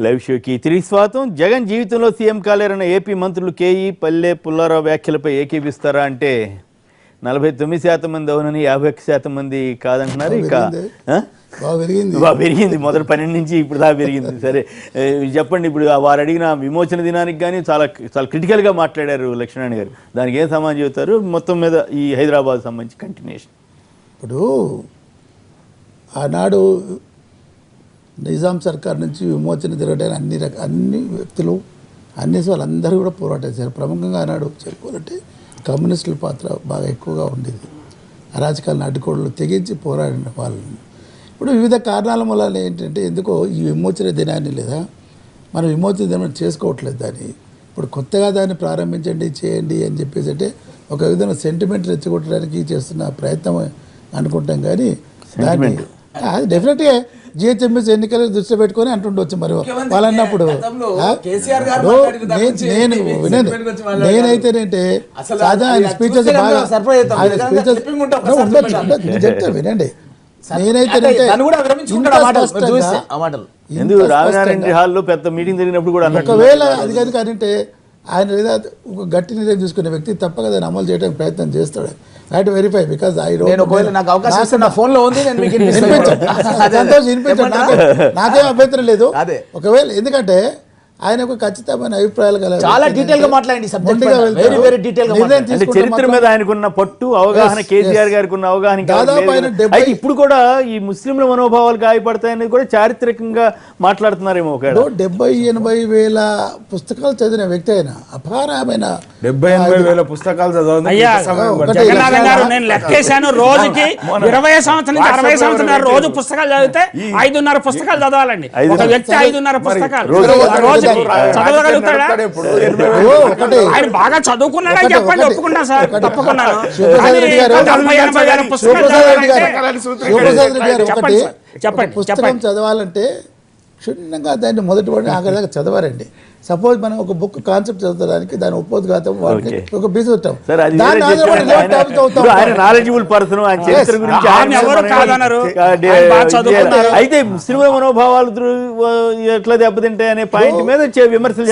Live షోకి తిరిగి స్వాగతం. జగన్ జీవితంలో సీఎం కాలేరన్న ఏపీ మంత్రులు కేఈ, పల్లె, పుల్లారావు వ్యాఖ్యలపై ఏకీపిస్తారా అంటే 49% మంది అవునని, 51% మంది కాదంటున్నారు. ఇక పెరిగింది మొదటి 12 నుంచి ఇప్పుడు దాకా పెరిగింది. సరే చెప్పండి, ఇప్పుడు వారు అడిగిన విమోచన దినానికి కానీ చాలా క్రిటికల్గా మాట్లాడారు లక్ష్మణ్ గారు. దానికి ఏం సమాధానం చెబుతారు? మొత్తం మీద ఈ హైదరాబాద్ సంబంధించి కంటిన్యూషన్. ఇప్పుడు ఆనాడు నిజాం సర్కార్ నుంచి విమోచన జరగడానికి అన్ని వ్యక్తులు వాళ్ళందరూ కూడా పోరాటం చేశారు. ప్రముఖంగా ఆనాడు చెప్పుకోవాలంటే కమ్యూనిస్టుల పాత్ర బాగా ఎక్కువగా ఉండేది. అరాచకాలను అడ్డుకోవడంలో తెగించి పోరాడిన వాళ్ళని. ఇప్పుడు వివిధ కారణాల వల్ల ఏంటంటే ఎందుకో ఈ విమోచన దినాన్ని లేదా మనం విమోచన దినం చేసుకోవట్లేదు. దాన్ని ఇప్పుడు కొత్తగా దాన్ని ప్రారంభించండి, చేయండి అని చెప్పేసి అంటే ఒక విధంగా సెంటిమెంట్ రెచ్చగొట్టడానికి చేస్తున్న ప్రయత్నం అనుకుంటాం. కానీ దాన్ని అది డెఫినెట్గా జిహెచ్ఎంఎస్ ఎన్నికలు దృష్టిలో పెట్టుకొని అంటుండొచ్చు. మరి వాళ్ళు అన్నప్పుడు నేను వినండి, నేనైతే ఆయన స్పీచెస్ బాగా ఆయన స్పీచెస్ చెప్తాను వినండి. నేనైతే ఒకవేళ అది కనుక అంటే ఆయన లేదా ఒక గట్టి నిర్ణయం తీసుకునే వ్యక్తి తప్పక దాన్ని అమలు చేయడానికి ప్రయత్నం చేస్తాడు. ఐ టు వెరిఫై బికాజ్ నాకేం అభ్యంతరం లేదు. ఒకవేళ ఎందుకంటే ఆయన ఒక ఖచ్చితమైన అభిప్రాయాలు గల చాలా డీటెయిల్ గా మాట్లాడండి. చరిత్ర మీద ఆయనకున్న పట్టు అవగాహన, కేసీఆర్ గారికి ఉన్న అవగాహన ఇప్పుడు కూడా ఈ ముస్లింల మనోభావాలు గాయపడతాయని కూడా చారిత్రకంగా మాట్లాడుతున్నారేమో. 70-80 వేల పుస్తకాలు చదివిన వ్యక్తి అయినా అపారమైన 70-80 వేల పుస్తకాలు చదవదు. నేను లెక్కేశాను, రోజుకి 20 సంవత్సరం నుంచి 60 సంవత్సరాలు రోజు పుస్తకాలు చదివితే 5.5 పుస్తకాలు చదవాలండి. ఒక వ్యక్తి 5.5 పుస్తకాలు రోజు చదవగలుగుతాడా? ఆయన బాగా చదువుకున్నాడని చెప్పండి, ఒప్పుకున్నా సార్, తప్పకున్నాను. పుస్తకం చదవాలంటే క్షుణ్ణంగా దాన్ని మొదటి వాడిని ఆఖరి దాకా చదవారండి. సపోజ్ మనం ఒక బుక్ కాన్సెప్ట్ చదవడానికి దాని ఉపోద్ఘాతం ఒక బీజం అయితే ముస్లింల మనోభావాలు ఎట్లా దెబ్బతింటాయి అనే పాయింట్ మీద విమర్శలు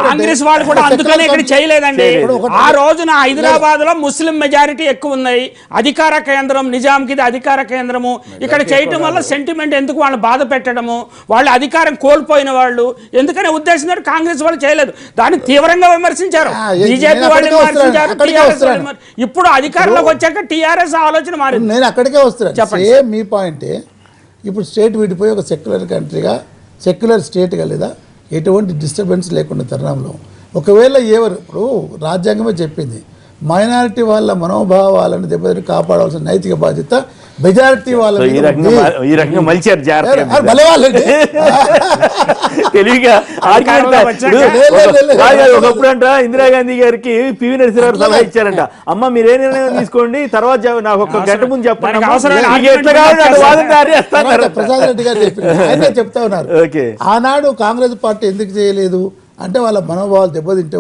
కాంగ్రెస్ వాళ్ళు కూడా అందుకనే ఇక్కడ చేయలేదండి. ఆ రోజున హైదరాబాద్ లో ముస్లిం మెజారిటీ ఎక్కువ ఉన్నాయి, అధికార కేంద్రం నిజాంకి ఇది అధికార కేంద్రము. ఇక్కడ చేయటం వల్ల సెంటిమెంట్ ఎందుకు వాళ్ళని బాధ పెట్టడము, వాళ్ళు అధికారం కోల్పోయిన వాళ్ళు ఎందుకనే ఉద్దేశంతో కాంగ్రెస్ వాళ్ళు చేయలేదు. దాన్ని తీవ్రంగా విమర్శించారు, బీజేపీ వాళ్ళు విమర్శించారు, టీఆర్ఎస్ వాళ్ళు. ఇప్పుడు అధికారంలోకి వచ్చాక టీఆర్ఎస్ ఆలోచన మారింది. నేను అక్కడికే వస్తున్నాను. సేమ్ మీ పాయింటే. ఇప్పుడు స్టేట్ విడిపోయి ఒక సెక్యులర్ కంట్రీగా, సెక్యులర్ స్టేట్గా లేదా ఎటువంటి డిస్టర్బెన్స్ లేకుండా తరుణంలో ఒకవేళ ఇప్పుడు రాజ్యాంగమే చెప్పింది మైనారిటీ వాళ్ళ మనోభావాలను దెబ్బతిని కాపాడాల్సిన నైతిక బాధ్యత మెజారిటీ వాళ్ళ తెలివిగా. ఒకప్పుడు అంట ఇందిరాగాంధీ గారికి పివి నరసింహారావు సలహా ఇచ్చారంట, అమ్మ మీరే నిర్ణయం తీసుకోండి, తర్వాత నాకు ఒక గంట ముందు చెప్పండి. ప్రసాద్ రెడ్డి గారు చెప్తా ఉన్నారు. ఆనాడు కాంగ్రెస్ పార్టీ ఎందుకు చేయలేదు అంటే వాళ్ళ మనోభావాలు దెబ్బతింటే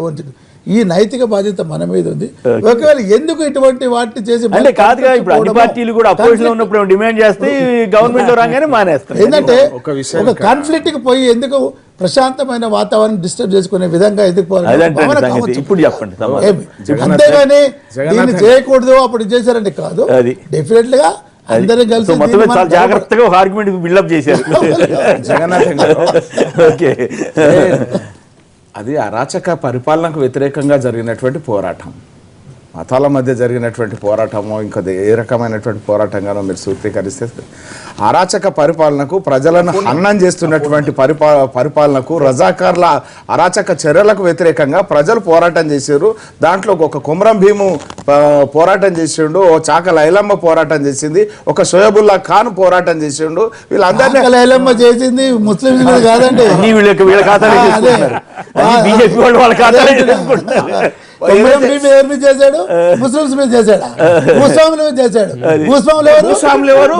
ఈ నైతిక బాధ్యత మన మీద ఉంది. ఒకవేళ ఎందుకు ఇటువంటి వాటిని చేసి అంటే కాదుగా, ఇప్పుడు అన్ని పార్టీలు కూడా అపోజిషన్ లో ఉన్నప్పుడు డిమాండ్ చేస్తే గవర్నమెంట్ రాగానే మానేస్తారు. ఏంటంటే ఒక కాన్ఫ్లిక్ట్ కి పోయి ఎందుకు ప్రశాంతమైన వాతావరణం డిస్టర్బ్ చేసుకునే విధంగా ఎందుకు ఇప్పుడు చెప్పండి. అంతేగాని దీన్ని చేయకూడదు అప్పుడు చేశారంటే కాదు. డెఫినెట్ గా అందరూ కలిసి జాగ్రత్తగా ఒక ఆర్గ్యుమెంట్ బిల్డప్ చేశారు జగన్నాథ్ గారు. ఓకే, అది అరాచక పరిపాలనకు వ్యతిరేకంగా జరిగినటువంటి పోరాటం, మతాల మధ్య జరిగినటువంటి పోరాటము, ఇంకా ఏ రకమైనటువంటి పోరాటంగానో మీరు సూత్రీకరిస్తే అరాచక పరిపాలనకు, ప్రజలను హననం చేస్తున్నటువంటి పరిపాలనకు, రజాకార్ల అరాచక చర్యలకు వ్యతిరేకంగా ప్రజలు పోరాటం చేశారు. దాంట్లో ఒక కుమ్రం భీము పోరాటం చేసిండు, ఓ చాక లైలమ్మ పోరాటం చేసింది, ఒక షోయబుల్లా ఖాన్ పోరాటం చేసిండు. వీళ్ళందరినీ లైలమ్మ చేసింది ముస్లింస్ కాదండి, బీజేపీ వాళ్ళు వాళ్ళ ఖాతాలో చేశాడు, ముస్లింస్ మీద చేశాడు, భూస్వాముల మీద చేశాడు. భూస్వాములు ఎవరు?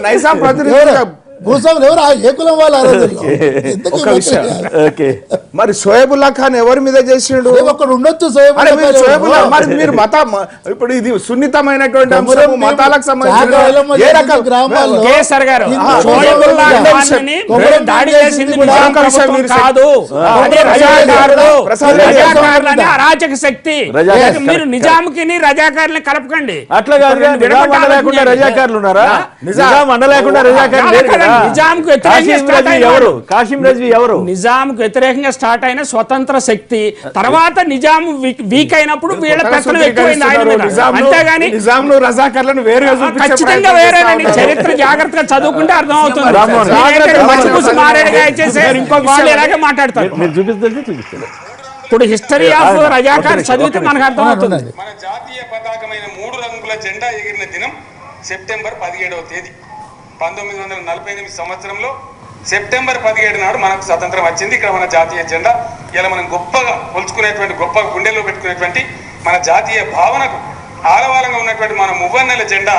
నైజాం ప్రతినిధి భూస్వాములు ఎవరు ఏ కులం వాళ్ళు ఆ రోజుల్లో ఎందుకు ఒక విషయం. ఓకే మరి షోయబుల్లా ఖాన్ ఎవరి మీద చేసిండు? ఒకడు ఉండొచ్చు అరే మీరు షోయబుల్లా మరి మీరు ఇప్పుడు ఇది సున్నితమైనటువంటి అంశము, మతాలకు సంబంధించిన ఏ రకం గ్రామాల్లో కేసీఆర్ గారు షోయబుల్లా ఖాన్ని దాడి చేసింది నిజాం ప్రభుత్వం కాదు, అదే రజాకారులు. రజాకారులు అనే అరాచక శక్తి. మీరు నిజాంకి రజాకారుల్ని కలపకండి. అట్లా కాదు, నిజాం అండలేకుండా రజాకారులు ఉన్నారా? నిజాం అండలేకుండా రజాకారులు లేరు కదా. నిజాంకు వ్యతిరేకంగా స్టార్ట్ అయిన ఎవరు? కాసిం రజ్వీ ఎవరు? నిజాంకు వ్యతిరేకంగా స్టార్ట్ అయిన స్వతంత్ర శక్తి. తర్వాత నిజాం వీక్ అయినప్పుడు వీళ్ళ పెత్తనం ఎక్కువైంది ఆయన మీద. అంతేగాని నిజాంను రజాకార్లను వేరుగా ఖచ్చితంగా వేరేనండి. చరిత్ర జాగ్రత్తగా చదువుకుంటే అర్థం అవుతుంది. మారేడుగా ఇచ్చేసి వాళ్ళు ఇలాగే మాట్లాడతారు. మీరు చూపిస్తారు. ఇప్పుడు హిస్టరీ ఆఫ్ రజాకార్ చదివితే మనకు అర్థం అవుతుంది. మన జాతీయ పతాకమైన 3 రంగుల జెండా ఎగిరిన దినం సెప్టెంబర్ 17వ తేదీ 1948 సంవత్సరంలో సెప్టెంబర్ 17 నాడు మనకు స్వతంత్రం వచ్చింది. ఇక్కడ మన జాతీయ జెండా ఇలా మనం గొప్పగా కొలుచుకునేటువంటి, గొప్ప గుండెల్లో పెట్టుకునేటువంటి మన జాతీయ భావనకు ఆలవాలంగా ఉన్నటువంటి మన మువ్వన్నెల జెండా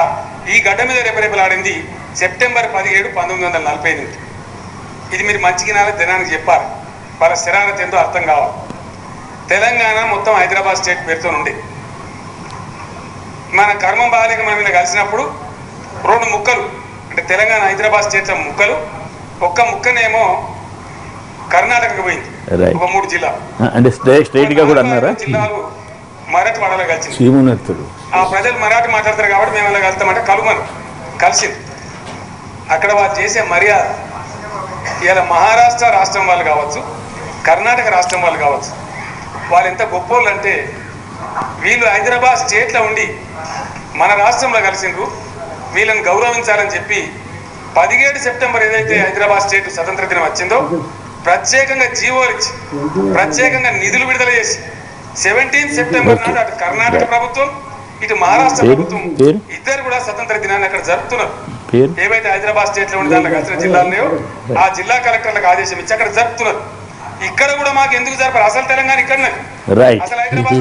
ఈ గడ్డ మీద రెపరెపలాడింది సెప్టెంబర్ 17, 1948. ఇది మీరు మంచిగా జనానికి చెప్పాలి, వాళ్ళ స్థిరానత ఎంతో అర్థం కావాలి. తెలంగాణ మొత్తం హైదరాబాద్ స్టేట్ పేరుతో ఉండే మన కర్మం బాలేక మన మీద కలిసినప్పుడు 2 ముక్కలు అంటే తెలంగాణ హైదరాబాద్ స్టేట్ల ముక్కలు, ఒక్క ముక్కనేమో కర్ణాటకకు పోయింది, ఒక 3 జిల్లాలు. అంటే స్ట్రైట్ గా కూడా అన్నారా? జిల్లాలు మరాఠవాడలో కలిసింది. ఆ ప్రజలు మరాఠీ మాట్లాడతారు కాబట్టి మేము ఎలా కలుస్తామంటే కలుమను కలిసింది. అక్కడ వాళ్ళు చేసే మర్యాద ఇలా మహారాష్ట్ర రాష్ట్రం వాళ్ళు కావచ్చు, కర్ణాటక రాష్ట్రం వాళ్ళు కావచ్చు, వాళ్ళు ఎంత గొప్పోళ్ళు అంటే వీళ్ళు హైదరాబాద్ స్టేట్లో ఉండి మన రాష్ట్రంలో కలిసిండ్రు, వీళ్ళని గౌరవించాలని చెప్పి 17 సెప్టెంబర్ ఏదైతే హైదరాబాద్ స్టేట్ స్వతంత్ర దినం వచ్చిందో ప్రత్యేకంగా జీవోలు ఇచ్చి ప్రత్యేకంగా నిధులు విడుదల చేసి 17 సెప్టెంబర్ నాడు అటు కర్ణాటక ప్రభుత్వం ఇటు మహారాష్ట్ర ప్రభుత్వం ఇద్దరు కూడా స్వతంత్ర దినాన్ని అక్కడ జరుపుతున్నారు. ఏవైతే హైదరాబాద్ స్టేట్ లో ఉండే దాంట్లో కలిసిన జిల్లాలనే ఆ జిల్లా కలెక్టర్లకు ఆదేశం ఇచ్చి అక్కడ జరుపుతున్నారు. ఇక్కడ కూడా మాకు ఎందుకు జరపాలి? అసలు తెలంగాణ ఇక్కడనే. Right,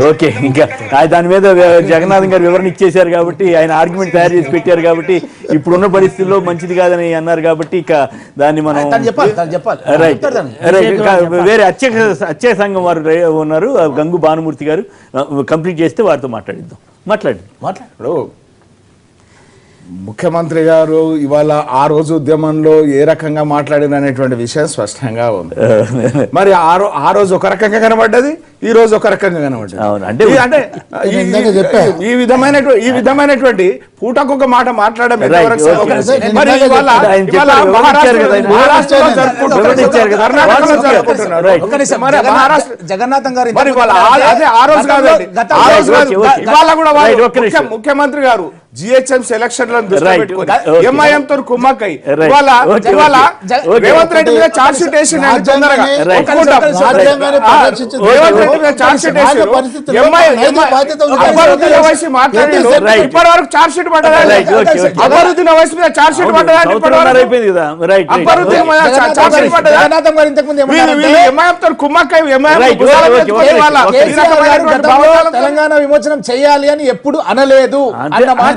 okay. ఇంకా దాని మీద జగన్నాథం గారు వివరణ ఇచ్చేశారు కాబట్టి, ఆయన ఆర్గ్యుమెంట్ తయారు చేసి పెట్టారు కాబట్టి, ఇప్పుడున్న పరిస్థితుల్లో మంచిది కాదని అన్నారు కాబట్టి ఇక దాన్ని మనం రైట్ వేరే అత్యయ సంఘం వారు ఉన్నారు, గంగు భానుమూర్తి గారు, కంప్లీట్ చేస్తే వారితో మాట్లాడండి. ముఖ్యమంత్రి గారు ఇవాళ ఆ రోజు ఉద్యమంలో ఏ రకంగా మాట్లాడిన అనేటువంటి విషయం స్పష్టంగా ఉంది. మరి ఆ రోజు ఒక రకంగా కనబడ్డది, ఈ రోజు ఒక రకంగా కనబడ్డది. అంటే ఈ విధమైనటువంటి పూటకొక మాట మాట్లాడడం జగన్నాథం గారు ముఖ్యమంత్రి గారు జిహెచ్ఎంసీ ఎలక్షన్లను దృష్టిలో పెట్టుకొని ఎంఐఎం తో కుమ్మక్కై రేవంత్ రెడ్డి మీద చార్జ్ షీట్ వేసి ఇప్పటి వరకు చార్జ్ షీట్ పడ్డదా? అక్బరుద్దీన్ ఓవైసీ మీద చార్జ్ షీట్ పడ్డదా? తెలంగాణ విమోచనం చేయాలి అని ఎప్పుడు అనలేదు అన్న మాట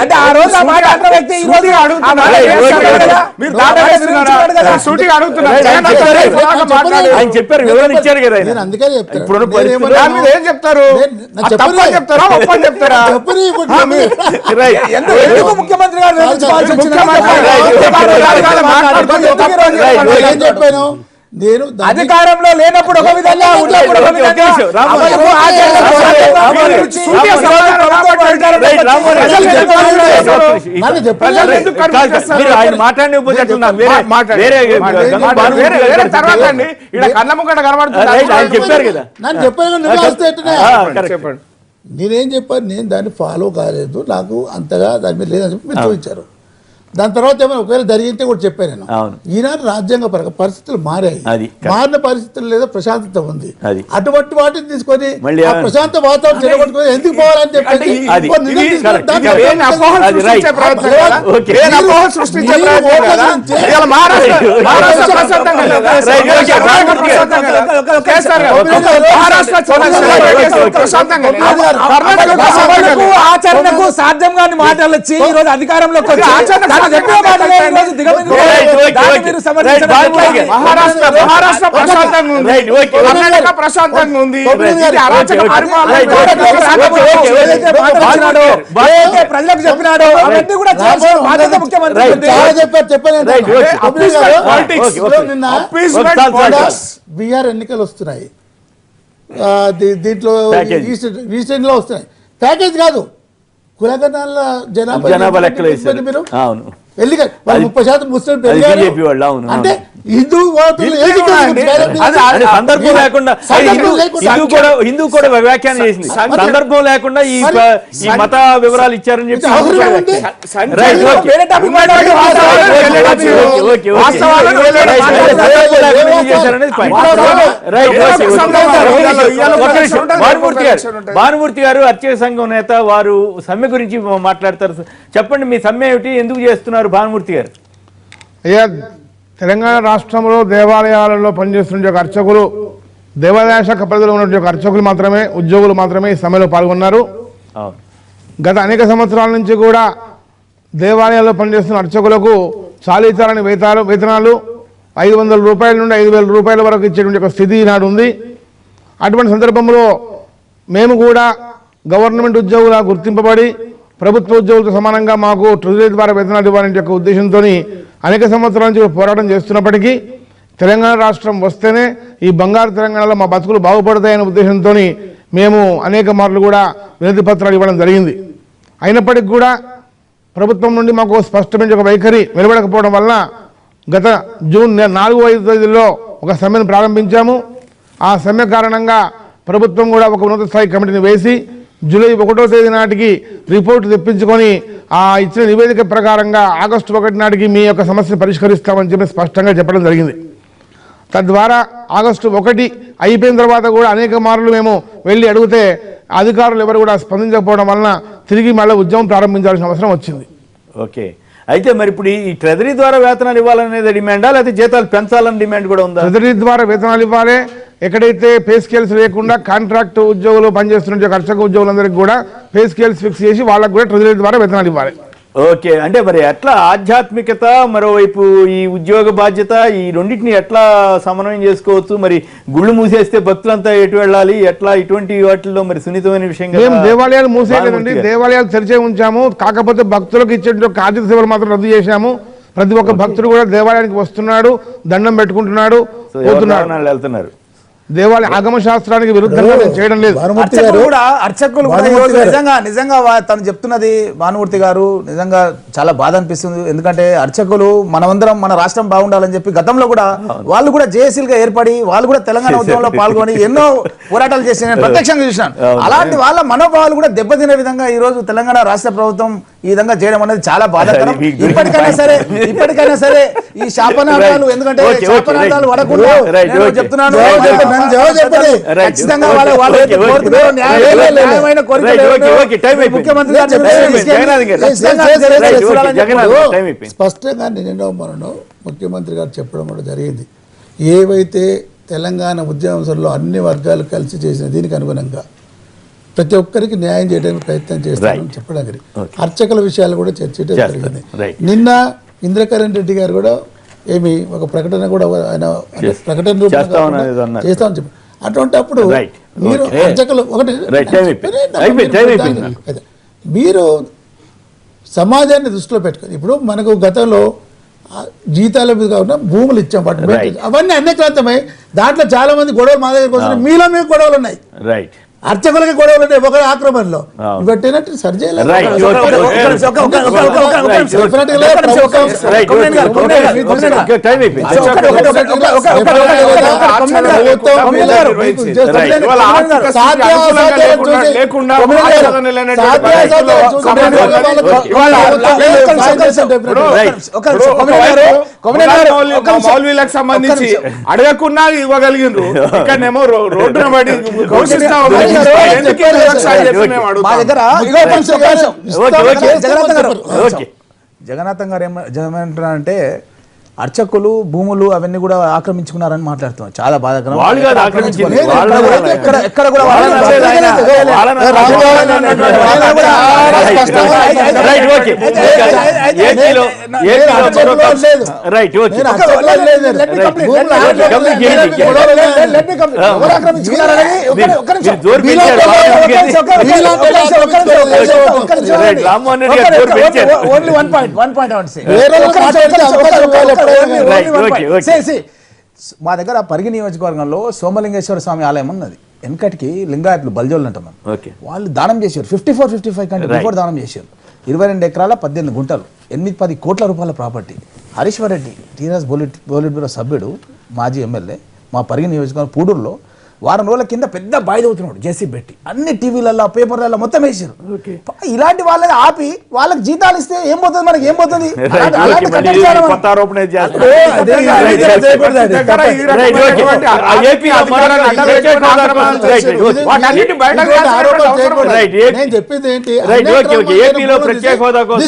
అంటే ఆ రోజు ఆ మాట అన్న వ్యక్తి ఈ రోజు ఆయన చెప్పారు, వివరణ ఇచ్చారు కదా. అందుకే ఏం చెప్తారు? చెప్తారా? ముఖ్యమంత్రి గారు ఏం చెప్పాను నేను? అధికారంలో లేనప్పుడు ఒక విధంగా ఉన్నప్పుడు ఒక విధంగా ఆయన మాట్లాడకపోతే కళ్ళ ముక్కట కనబడుతుంది. ఆయన చెప్పారు కదా. నన్ను చెప్పాను. నేనేం చెప్పాను? నేను దాన్ని ఫాలో కాలేదు, నాకు అంతగా దాని మీద లేదని చెప్పి మీరు చూపించారు. దాని తర్వాత ఏమైనా ఒకవేళ జరిగితే కూడా చెప్పాను నేను. అవును. ఈనాడు రాజ్యాంగ పరంగా పరిస్థితులు మారాయి. అది మారిన పరిస్థితులు లేదా ప్రశాంతత ఉంది. అది. అటువంటి వాటిని తీసుకొని మళ్ళీ ఆ ప్రశాంత వాతావరణం చెడగొట్టుకొని ఎందుకు పోవాలని చెప్పేసి అది. కొన్ని నిర్ణయం ఇది తీసుకొని correct. దాంట్లో ఇది ఏం అపోహలు అది right. సృష్టించే ప్రయత్నం కదా? Okay. ఏం అపోహలు సృష్టించే మీరు ప్రయత్నం కదా? ఓట్ల ఇవాళ మహారాష్ట్ర ప్రశాంతంగా లేదు. Right. Okay. ప్రశాంతంగా లేదు. కేసీఆర్ గారు, మహారాష్ట్ర ప్రశాంతంగా లేదు. కర్ణాటక సభలకు ఆచరణకు సాధ్యం కాని మాటలు వచ్చి ఈ రోజు అధికారంలోకి వచ్చి దాన్ని చెప్పిన మాటలే ఈ రోజు దిగమింగుతున్నాయి. దాన్ని మీరు సమర్థించడం ఎట్లా? మహారాష్ట్ర ప్రశాంతంగా ఉంది, Right. Okay. కర్ణాటక ప్రశాంతంగా ఉంది. ఇది అరాచక పరిపాలన. ఏదైతే మాటలు ఇచ్చినాడో, ఏదైతే ప్రజలకు చెప్పినాడో అవన్నీ కూడా చేయాల్సిన బాధ్యత ముఖ్యమంత్రి Right. ఉంది. చాలా చెప్పారు చెప్పాను Right. Okay. Politics. Okay. Okay. నిన్న Appeasement చాలు, చాలు, politics. బీహార్ ఎన్నికలు వస్తున్నాయి. దీంట్లో Package. ఈస్టర్న్ లో వస్తున్నాయి. ప్యాకేజ్ కాదు, కులగణాల జనాభా లెక్కలు వేశారు. మీరు అవును. ఎల్లిగా వాళ్ళు 30% ముస్లిం పెరిగారు. BJP వాళ్ళు, అవును, అవును. అంటే హిందూ ఓటులు హిందూ అండి. అది సందర్భం లేకుండా సందర్భం లేకుండా హిందూ కూడా వ్యాఖ్యానం చేసింది. సందర్భం లేకుండా ఈ మత వివరాలు ఇచ్చారని చెప్పి అవసరం ఉంది. Right, okay. వేరే టాపిక్ మాట్లాడి Okay. వాస్తవాలను Right, వేరే right. మాట్లాడాలి. సందర్భం లేకుండా ఎందుకు చేశారనేది point. Right, okay. ఒక్క నిమిషం. భానుమూర్తి గారు అర్చక సంఘం నేత, వారు సమ్మె గురించి మాట్లాడతారు. చెప్పండి, మీ సమ్మె ఏమిటి, ఎందుకు చేస్తున్నారు భానుమూర్తి గారు? అయ్యా, తెలంగాణ రాష్ట్రంలో దేవాలయాలలో పనిచేస్తున్న అర్చకులు, దేవాదాయ శాఖ పరిధిలో ఉన్న అర్చకులు మాత్రమే, ఉద్యోగులు మాత్రమే ఈ సమ్మెలో పాల్గొన్నారు. అవును. గత అనేక సంవత్సరాల నుంచి కూడా దేవాలయాల్లో పనిచేస్తున్న అర్చకులకు చాలీచాలని వేతనాలు 500 రూపాయల నుండి 5,000 రూపాయల వరకు ఇచ్చేటువంటి ఒక స్థితి ఈనాడు ఉంది. అటువంటి సందర్భంలో మేము కూడా గవర్నమెంట్ ఉద్యోగులా గుర్తింపబడి ప్రభుత్వ ఉద్యోగులతో సమానంగా మాకు ట్రెజరీ ద్వారా వేతనాలు ఇవ్వాలనే యొక్క ఉద్దేశంతో అనేక సంవత్సరాల నుంచి పోరాటం చేస్తున్నప్పటికీ తెలంగాణ రాష్ట్రం వస్తేనే ఈ బంగారు తెలంగాణలో మా బతుకులు బాగుపడతాయనే ఉద్దేశంతో మేము అనేక మార్లు కూడా వినతి పత్రాలు ఇవ్వడం జరిగింది. అయినప్పటికీ కూడా ప్రభుత్వం నుండి మాకు స్పష్టమైన ఒక వైఖరి వెలువడకపోవడం వలన గత జూన్ 4-5 తేదీల్లో ఒక సమ్మెను ప్రారంభించాము. ఆ సమ్మె కారణంగా ప్రభుత్వం కూడా ఒక ఉన్నత స్థాయి కమిటీని వేసి జూలై 1వ తేదీ నాటికి రిపోర్ట్ తెప్పించుకొని ఆ ఇచ్చిన నివేదిక ప్రకారంగా ఆగస్టు 1 నాటికి మీ యొక్క సమస్యను పరిష్కరిస్తామని చెప్పి స్పష్టంగా చెప్పడం జరిగింది. తద్వారా ఆగస్టు 1 అయిపోయిన తర్వాత కూడా అనేక మార్లు మేము వెళ్ళి అడిగితే అధికారులు ఎవరు కూడా స్పందించకపోవడం వలన తిరిగి మళ్ళీ ఉద్యమం ప్రారంభించాల్సిన అవసరం వచ్చింది. ఓకే. అయితే మరి ఇప్పుడు ఈ ట్రెజరీ ద్వారా వేతనాలు ఇవ్వాలనేది డిమాండా, లేకపోతే జీతాలు పెంచాలని డిమాండ్ కూడా ఉందా? ట్రెజరీ ద్వారా వేతనాలు ఇవ్వాలి. ఎక్కడైతే పే స్కేల్స్ లేకుండా కాంట్రాక్ట్ ఉద్యోగులు పనిచేస్తున్న అర్చక ఉద్యోగులందరికీ కూడా పే స్కేల్స్ ఫిక్స్ చేసి వాళ్ళకు కూడా ట్రెజరీ ద్వారా వేతనాలు ఇవ్వాలి. ఓకే. అంటే మరి ఎట్లా ఆధ్యాత్మికత, మరోవైపు ఈ ఉద్యోగ బాధ్యత, ఈ రెండింటిని ఎట్లా సమన్వయం చేసుకోవచ్చు? మరి గుళ్ళు మూసేస్తే భక్తులంతా ఎటు వెళ్ళాలి, ఎట్లా? ఇటువంటి వాటిల్లో మరి సున్నితమైన విషయం కదా. మేము దేవాలయాలు మూసేయలేదండి, దేవాలయాలు తెరిచే ఉంచాము. కాకపోతే భక్తులకు ఇచ్చే ఆర్థిక సేవలు మాత్రం రద్దు చేశాము. ప్రతి ఒక్క భక్తుడు కూడా దేవాలయానికి వస్తున్నాడు, దండం పెట్టుకుంటున్నాడు, పోతున్నాడు. వెళ్తున్నారు. దేవాలయ ఆగమ శాస్త్రానికి విరుద్ధంగా మేము చేయడం లేదు. అర్చకులు కూడా ఈరోజు నిజంగా తను చెప్తున్నది భానుమూర్తి గారు నిజంగా చాలా బాధ అనిపిస్తుంది. ఎందుకంటే అర్చకులు మనమందరం మన రాష్ట్రం బాగుండాలని చెప్పి గతంలో కూడా వాళ్ళు కూడా జేఏసీలుగా ఏర్పడి వాళ్ళు కూడా తెలంగాణ ఉద్యమంలో పాల్గొని ఎన్నో పోరాటాలు చేసి నేను ప్రత్యక్షంగా చూసినాను. అలాంటి వాళ్ళ మనోభావాలు కూడా దెబ్బతినే విధంగా ఈ రోజు తెలంగాణ రాష్ట్ర ప్రభుత్వం ఈ విధంగా చేయడం అనేది చాలా బాధాకరం. ఇప్పటికైనా సరే ఈ శాపనార్థాలు, ఎందుకంటే శాపనార్థాలు పడకుండా చెప్తున్నాను, ఖచ్చితంగా న్యాయమైన స్పష్టంగా నిన్న మనం ముఖ్యమంత్రి గారు చెప్పడం కూడా జరిగింది. ఏవైతే తెలంగాణ ఉద్యమంలో అన్ని వర్గాలు కలిసి చేసిన దీనికి అనుగుణంగా ప్రతి ఒక్కరికి న్యాయం చేయడానికి ప్రయత్నం చేస్తామని చెప్పడానికి అర్చకుల విషయాలు కూడా చర్చించడం జరిగింది. నిన్న ఇంద్రకరణ్ రెడ్డి గారు కూడా ఏమి ఒక ప్రకటన కూడా ఆయన ప్రకటన చేస్తామని చెప్పి, అటువంటిప్పుడు మీరు అర్చకులు ఒకటి మీరు సమాజాన్ని దృష్టిలో పెట్టుకొని, ఇప్పుడు మనకు గతంలో జీతాల మీద కాకుండా భూములు ఇచ్చాం, అవన్నీ అన్యక్రాంతమై దాంట్లో చాలా మంది గొడవలు మా దగ్గరికి వస్తున్నాయి. మీలో మీకు గొడవలు ఉన్నాయి. అర్చకులకి గొడవలు ఉన్నాయి ఒక ఆక్రమణలో పెట్టినట్టు సరి చేయలేదు. రైట్ టైం అయిపోయింది. మౌల్వీలకు సంబంధించి అడగకున్నా ఇవ్వగలిగిండ్రు, ఇక్కడనేమో రోడ్డున పడి జగన్నాథం గారు ఏమంటున్నారంటే అర్చకులు భూములు అవన్నీ కూడా ఆక్రమించుకున్నారని మాట్లాడుతున్నారు. చాలా బాధాకరం. ఎక్కడ కూడా మా దగ్గర పరిగి నియోజకవర్గంలో సోమలింగేశ్వర స్వామి ఆలయం ఉన్నది. వెనకటికి లింగాయతులు బల్జోళ్ళు అంటాం మనం. వాళ్ళు దానం చేశారు 54-55 కంటే బిఫోర్ దానం చేశారు. 22 ఎకరాల 18 గుంటలు 8-10 కోట్ల రూపాయల property. Harishwar Reddy TRS polit bureau సభ్యుడు, మాజీ ఎమ్మెల్యే, మా పరిగి నియోజకవర్గం పూడూరులో వారం రోజుల కింద పెద్ద బాయ్ అవుతున్నాడు జేసీబీ పెట్టి. అన్ని టీవీలలో పేపర్లలో మొత్తం వేసారు. ఇలాంటి వాళ్ళని ఆపి వాళ్ళకి జీతాలు ఇస్తే ఏం పోతుంది, మనకి ఏం పోతుంది? చెప్పింది ఏంటి, ఏపీలో ప్రత్యేక హోదా కోసం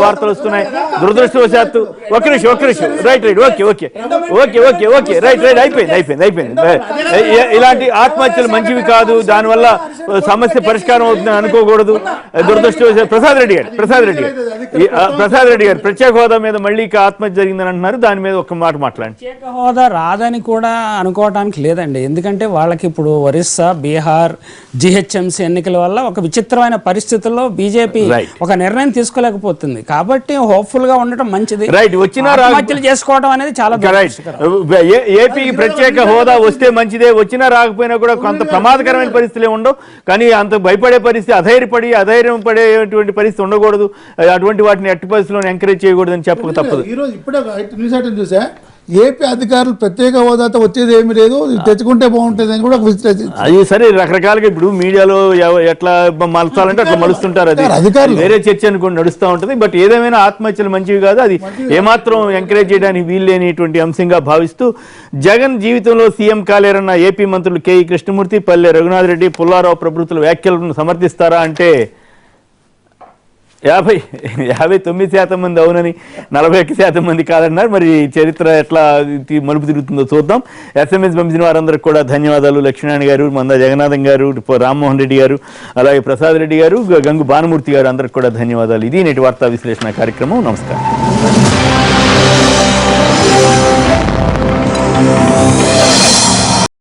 వార్తలు వస్తున్నాయి. దురదృష్టవశాత్తు ఒక నిమిషం రైట్ అయిపోయింది. ఇలాంటి ఆత్మహత్యలు మంచివి కాదు, దానివల్ల సమస్య పరిష్కారం అవుతుందని అనుకోకూడదు. దురదృష్టవశాత్తు ప్రసాద్ రెడ్డి గారు ప్రత్యేక హోదా మీద మళ్ళీ ఆత్మహత్య జరిగిందని అంటున్నారు. దాని మీద ఒక మాట మాట్లాడండి. ప్రత్యేక హోదా రాదని కూడా అనుకోవడానికి లేదండి. ఎందుకంటే వాళ్ళకి ఇప్పుడు ఒరిస్సా, బీహార్, జిహెచ్ఎంసీ ఎన్నికల వల్ల ఒక విచిత్రమైన పరిస్థితుల్లో బీజేపీ ఒక నిర్ణయం తీసుకోలేకపోతుంది. కాబట్టి హోప్ఫుల్ గా ఉండటం మంచిది. ఆత్మహత్యలు చేసుకోవడం అనేది చాలా ఏపీకి ప్రత్యేక హోదా వస్తే మంచిదే, వచ్చినా రాకపోయినా కూడా కొంత ప్రమాదకరమైన పరిస్థితులే ఉండవు. కానీ అంత భయపడే పరిస్థితి, అధైర్యం పడేటువంటి పరిస్థితి ఉండకూడదు. అటువంటి వాటిని ఎట్టి పరిస్థితుల్లో ఎంకరేజ్ చేయకూడదని చెప్పక తప్పదు. ఈరోజు ఇప్పుడే న్యూస్ ఐటమ్ చూసా, ఏపీ అధికారులు ప్రత్యేక హోదాతో వచ్చేది ఏమి లేదు, తెచ్చుకుంటే బాగుంటుంది అని కూడా అది సరే, రకరకాలుగా ఇప్పుడు మీడియాలో ఎట్లా మలచాలంటే అట్లా మలుస్తుంటారు. అది వేరే చర్చ అనుకోండి నడుస్తూ ఉంటుంది. బట్ ఏదేమైనా ఆత్మహత్యలు మంచివి కాదు, అది ఏమాత్రం ఎంకరేజ్ చేయడానికి వీల్లేనిటువంటి అంశంగా భావిస్తూ జగన్ జీవితంలో సీఎం కాలేరన్న ఏపీ మంత్రులు కేఈ కృష్ణమూర్తి, పల్లె రఘునాథ్ రెడ్డి, పుల్లారావు ప్రభుత్వ వ్యాఖ్యలను సమర్థిస్తారా అంటే 59% మంది అవునని, 41% మంది కాదన్నారు. మరి చరిత్ర ఎట్లా మలుపు తిరుగుతుందో చూద్దాం. SMS పంపిన వారందరికి కూడా ధన్యవాదాలు. లక్ష్మీనారాయణ గారు, మందా జగన్నాథం గారు, రామ్మోహన్ రెడ్డి గారు, అలాగే ప్రసాద్ రెడ్డి గారు, గంగు భానుమూర్తి గారు, అందరికి కూడా ధన్యవాదాలు. ఇది నేటి వార్తా విశ్లేషణ కార్యక్రమం. నమస్కారం.